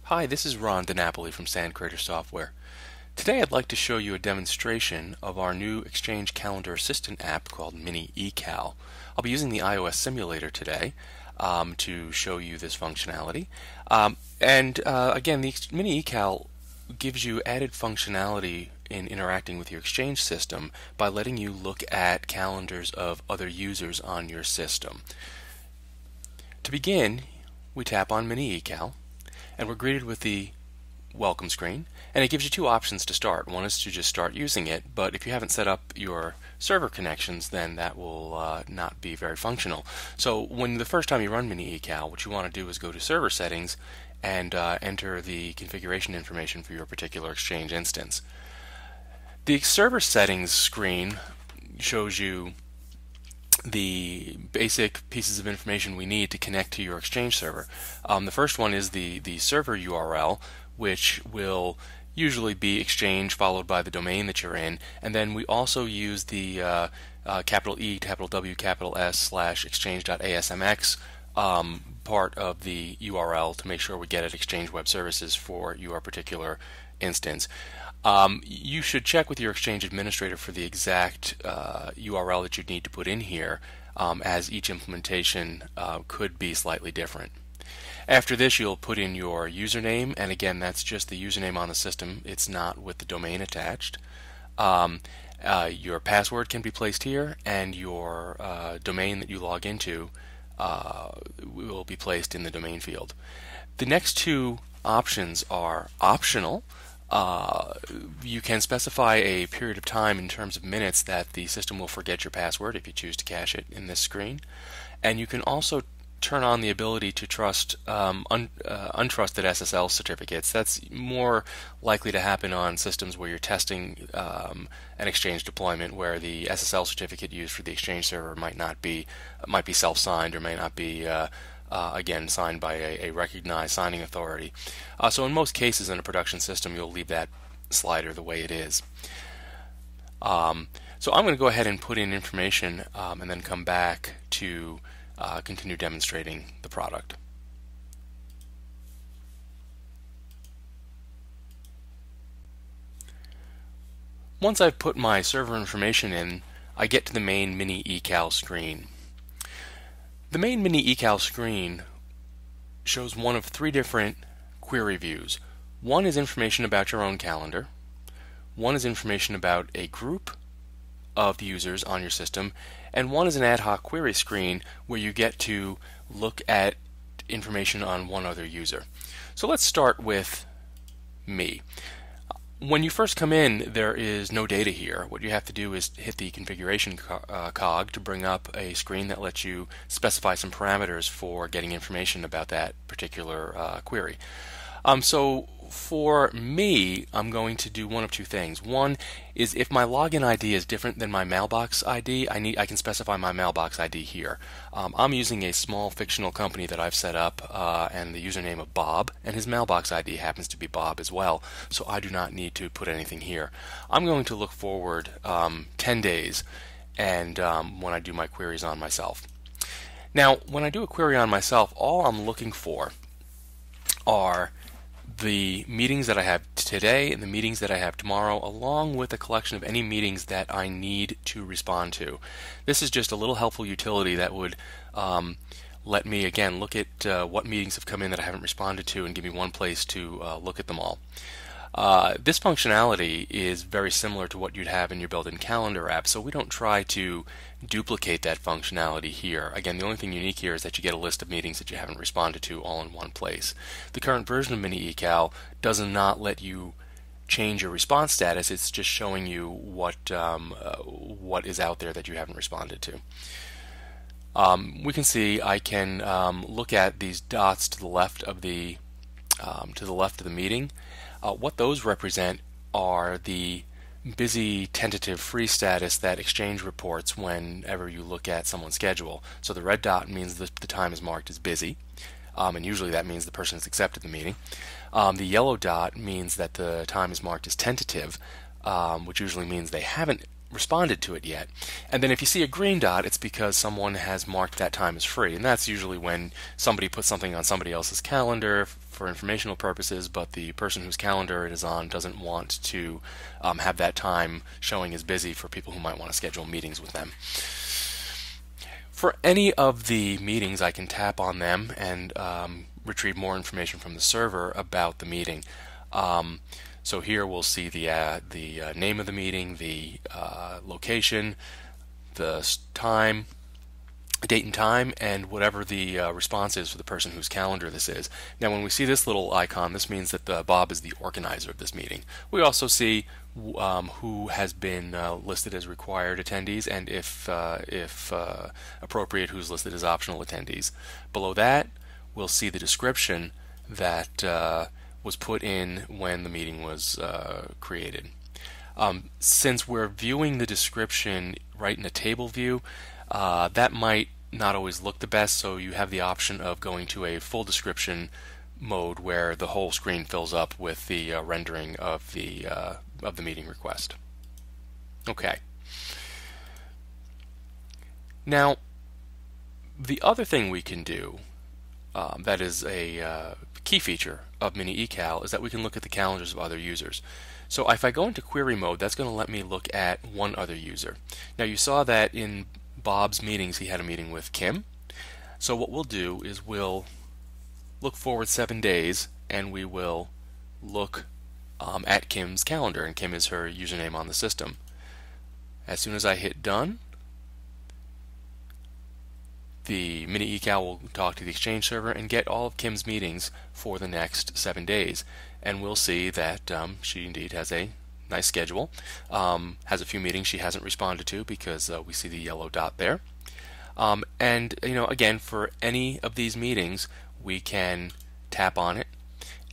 Hi, this is Ron DiNapoli from Sand Crater Software. Today I'd like to show you a demonstration of our new Exchange Calendar Assistant app called MiniECal. I'll be using the iOS simulator today to show you this functionality. Again, the MiniECal gives you added functionality in interacting with your Exchange system by letting you look at calendars of other users on your system. To begin, we tap on MiniECal, and we're greeted with the welcome screen, and it gives you two options to start. One is to just start using it, but if you haven't set up your server connections, then that will not be very functional. So when the first time you run MiniECal, what you want to do is go to server settings and enter the configuration information for your particular Exchange instance. The server settings screen shows you the basic pieces of information we need to connect to your Exchange server. The first one is the server URL, which will usually be Exchange followed by the domain that you're in, and then we also use the capital E, capital W, capital S / exchange.asmx part of the URL to make sure we get at Exchange Web Services for your particular instance. You should check with your Exchange administrator for the exact URL that you need to put in here, as each implementation could be slightly different. After this, you'll put in your username, and again, that's just the username on the system. It's not with the domain attached. Your password can be placed here, and your domain that you log into will be placed in the domain field. The next two options are optional. You can specify a period of time in terms of minutes that the system will forget your password if you choose to cache it in this screen. And you can also turn on the ability to trust untrusted SSL certificates. That's more likely to happen on systems where you're testing an Exchange deployment, where the SSL certificate used for the Exchange server might be self-signed, or may not be again signed by a recognized signing authority. So in most cases in a production system, you'll leave that slider the way it is. So I'm going to go ahead and put in information and then come back to continue demonstrating the product. Once I've put my server information in, I get to the main MiniECal screen. The main MiniECal screen shows one of three different query views. One is information about your own calendar, one is information about a group of users on your system, and one is an ad hoc query screen where you get to look at information on one other user. So let's start with me. When you first come in, there is no data here. What you have to do is hit the configuration cog to bring up a screen that lets you specify some parameters for getting information about that particular query. So for me, I'm going to do one of two things. One is, if my login ID is different than my mailbox ID, I can specify my mailbox ID here. I'm using a small fictional company that I've set up and the username of Bob, and his mailbox ID happens to be Bob as well, so I do not need to put anything here. I'm going to look forward 10 days and when I do my queries on myself. Now, when I do a query on myself, all I'm looking for are the meetings that I have today and the meetings that I have tomorrow, along with a collection of any meetings that I need to respond to. This is just a little helpful utility that would let me, again, look at what meetings have come in that I haven't responded to and give me one place to look at them all. This functionality is very similar to what you'd have in your built-in calendar app, so we don't try to duplicate that functionality here. Again, the only thing unique here is that you get a list of meetings that you haven't responded to all in one place. The current version of MiniECal does not let you change your response status. It's just showing you what is out there that you haven't responded to. We can see I can look at these dots to the left of the meeting. What those represent are the busy, tentative, free status that Exchange reports whenever you look at someone's schedule. So the red dot means that the time is marked as busy, and usually that means the person has accepted the meeting. The yellow dot means that the time is marked as tentative, which usually means they haven't responded to it yet. And then if you see a green dot, it's because someone has marked that time as free. And that's usually when somebody puts something on somebody else's calendar for informational purposes, but the person whose calendar it is on doesn't want to have that time showing as busy for people who might want to schedule meetings with them. For any of the meetings, I can tap on them and retrieve more information from the server about the meeting. So here we'll see the name of the meeting, the location, the time, date and time, and whatever the response is for the person whose calendar this is. Now when we see this little icon, this means that Bob is the organizer of this meeting. We also see who has been listed as required attendees, and if appropriate, who's listed as optional attendees. Below that, we'll see the description that was put in when the meeting was created. Since we're viewing the description right in a table view, that might not always look the best, so you have the option of going to a full description mode where the whole screen fills up with the rendering of the meeting request. Okay. Now, the other thing we can do that is a key feature of MiniECal is that we can look at the calendars of other users. So if I go into query mode, that's going to let me look at one other user. Now you saw that in Bob's meetings he had a meeting with Kim. So what we'll do is we'll look forward 7 days and we will look at Kim's calendar, and Kim is her username on the system. As soon as I hit done, the MiniECal will talk to the Exchange server and get all of Kim's meetings for the next 7 days. And we'll see that she indeed has a nice schedule, has a few meetings she hasn't responded to because we see the yellow dot there. And again, for any of these meetings, we can tap on it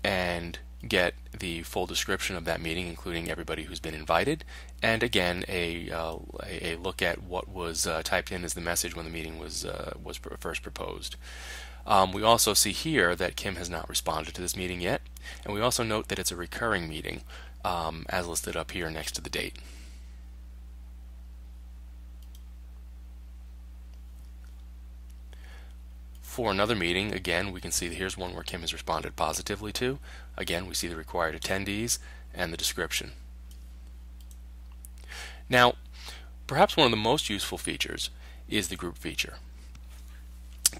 and get the full description of that meeting, including everybody who's been invited, and again a look at what was typed in as the message when the meeting was first proposed. We also see here that Kim has not responded to this meeting yet, and we also note that it's a recurring meeting as listed up here next to the date. For another meeting, again, we can see that here's one where Kim has responded positively to. Again, we see the required attendees and the description. Now, perhaps one of the most useful features is the group feature.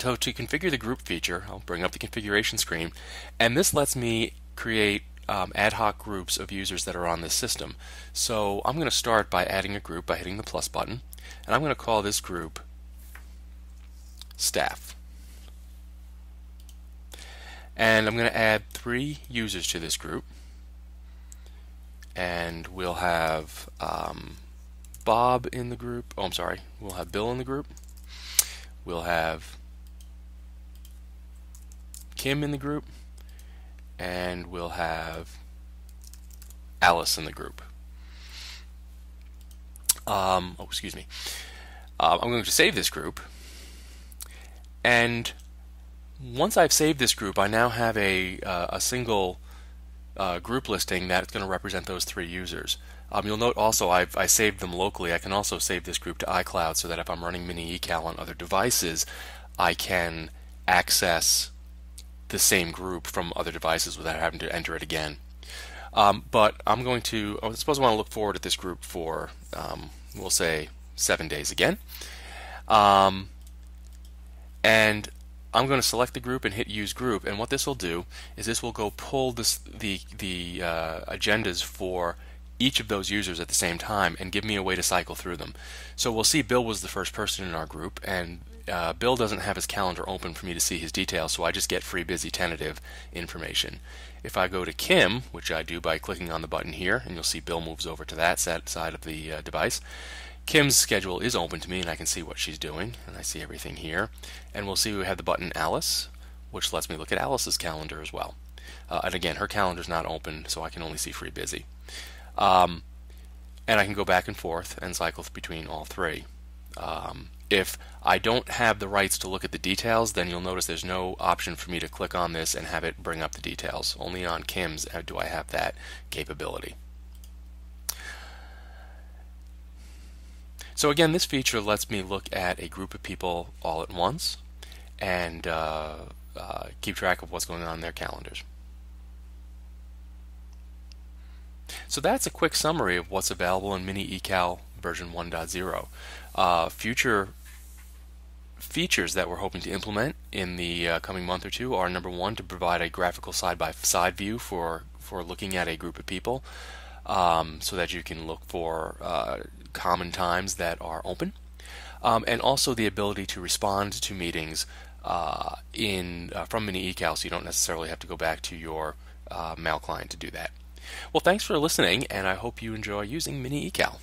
So to configure the group feature, I'll bring up the configuration screen, and this lets me create ad hoc groups of users that are on this system. So I'm going to start by adding a group by hitting the plus button, and I'm going to call this group Staff. And I'm going to add 3 users to this group, and we'll have Bob in the group. Oh, I'm sorry. We'll have Bill in the group. We'll have Kim in the group, and we'll have Alice in the group. Excuse me. I'm going to save this group, and once I've saved this group, I now have a single group listing that's going to represent those 3 users. You'll note also I saved them locally. I can also save this group to iCloud so that if I'm running MiniECal on other devices, I can access the same group from other devices without having to enter it again. But I'm going to, I suppose I want to look forward at this group for, we'll say, 7 days again. And I'm going to select the group and hit Use Group, and what this will do is this will go pull the agendas for each of those users at the same time and give me a way to cycle through them. So we'll see Bill was the first person in our group, and Bill doesn't have his calendar open for me to see his details, so I just get free, busy, tentative information. If I go to Kim, which I do by clicking on the button here, and you'll see Bill moves over to that side of the device, Kim's schedule is open to me, and I can see what she's doing, and I see everything here. And we'll see we have the button Alice, which lets me look at Alice's calendar as well. And again, her calendar's not open, so I can only see free, busy. And I can go back and forth and cycle between all 3. If I don't have the rights to look at the details, then you'll notice there's no option for me to click on this and have it bring up the details. Only on Kim's do I have that capability. So again, this feature lets me look at a group of people all at once and keep track of what's going on in their calendars. So that's a quick summary of what's available in MiniECal version 1.0. Future features that we're hoping to implement in the coming month or two are, number one, to provide a graphical side-by-side view for looking at a group of people, so that you can look for common times that are open, and also the ability to respond to meetings from MiniECal, so you don't necessarily have to go back to your mail client to do that. Well, thanks for listening, and I hope you enjoy using MiniECal.